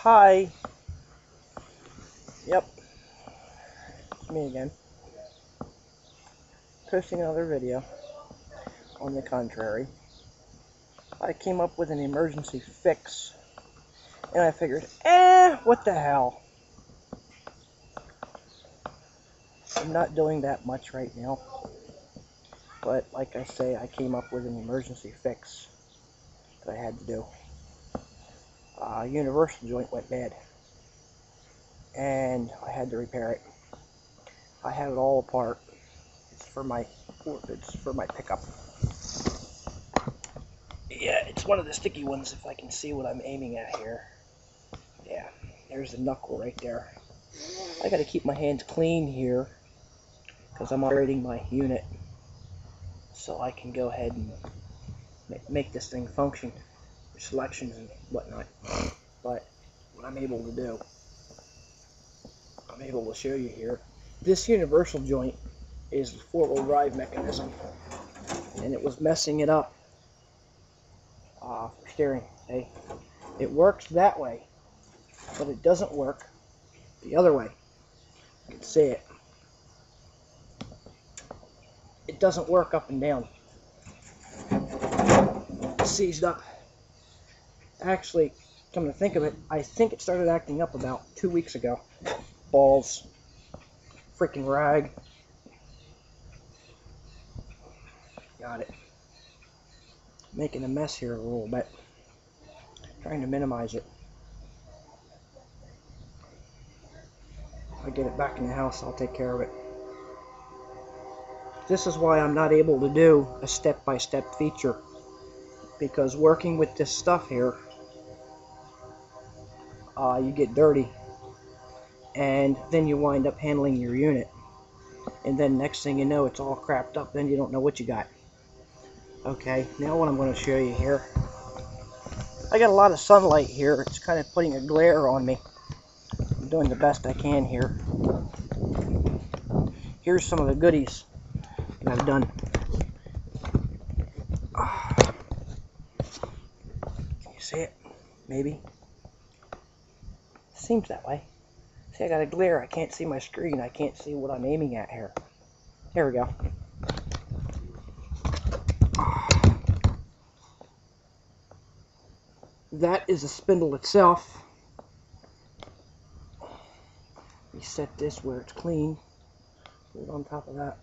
Hi. Yep, it's me again. Posting another video. On the contrary, I came up with an emergency fix, and I figured, what the hell? I'm not doing that much right now, but like I say, I came up with an emergency fix that I had to do. Universal joint went bad, and I had to repair it. I have it all apart. It's for my pickup. Yeah, it's one of the sticky ones, if I can see what I'm aiming at here. Yeah, there's the knuckle right there. I gotta keep my hands clean here because I'm operating my unit, so I can go ahead and make this thing function for selections and whatnot. But what I'm able to do, I'm able to show you here. This universal joint is the four-wheel drive mechanism, and it was messing it up for steering. Okay? It works that way, but it doesn't work the other way. You can see it. It doesn't work up and down. It's seized up. Actually, come to think of it, I think it started acting up about 2 weeks ago. Balls. Freaking rag. Got it. Making a mess here a little bit. Trying to minimize it. If I get it back in the house, I'll take care of it. This is why I'm not able to do a step-by-step feature, because working with this stuff here, you get dirty, and then you wind up handling your unit, and then next thing you know, it's all crapped up, then you don't know what you got. Okay, now what I'm going to show you here, I got a lot of sunlight here. It's kind of putting a glare on me. I'm doing the best I can here. Here's some of the goodies that I've done. Can you see it? Maybe. Seems that way. See, I got a glare. I can't see my screen. I can't see what I'm aiming at here. There we go. That is the spindle itself. We set this where it's clean. Put it on top of that.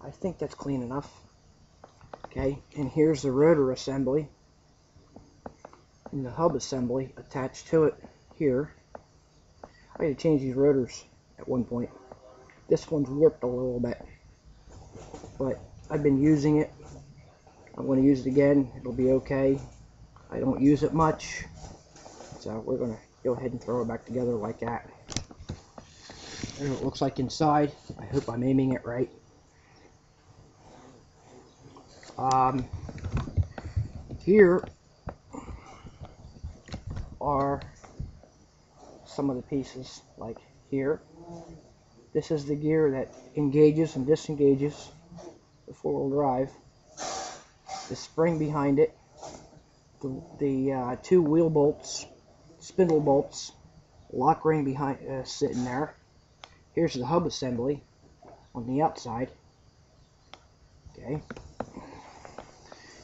I think that's clean enough. Okay, and here's the rotor assembly and the hub assembly attached to it here. I had to change these rotors at one point. This one's warped a little bit, but I've been using it. I'm going to use it again. It'll be okay. I don't use it much, so we're going to go ahead and throw it back together like that. There's what it looks like inside. I hope I'm aiming it right. Here are some of the pieces, like here. This is the gear that engages and disengages the four-wheel drive. The spring behind it. The two wheel bolts, spindle bolts, lock ring behind sitting there. Here's the hub assembly on the outside. Okay.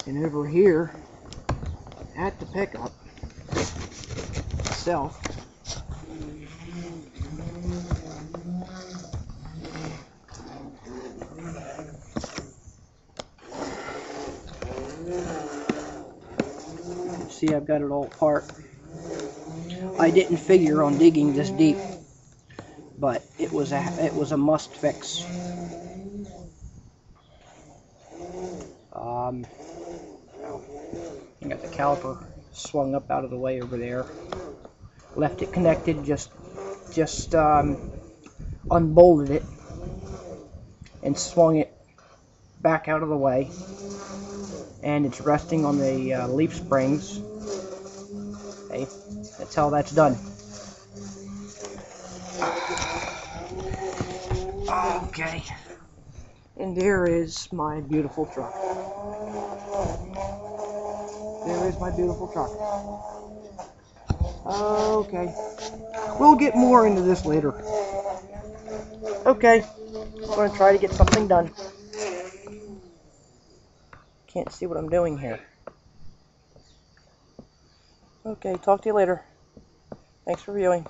And over here at the pickup itself, see, I've got it all apart. I didn't figure on digging this deep, but it was a must fix. I got the caliper swung up out of the way over there. Left it connected, just unbolted it and swung it back out of the way. And it's resting on the leaf springs. Okay, that's how that's done. Okay, and there is my beautiful truck. There is my beautiful truck. Okay. We'll get more into this later. Okay. I'm going to try to get something done. Can't see what I'm doing here. Okay, talk to you later. Thanks for viewing.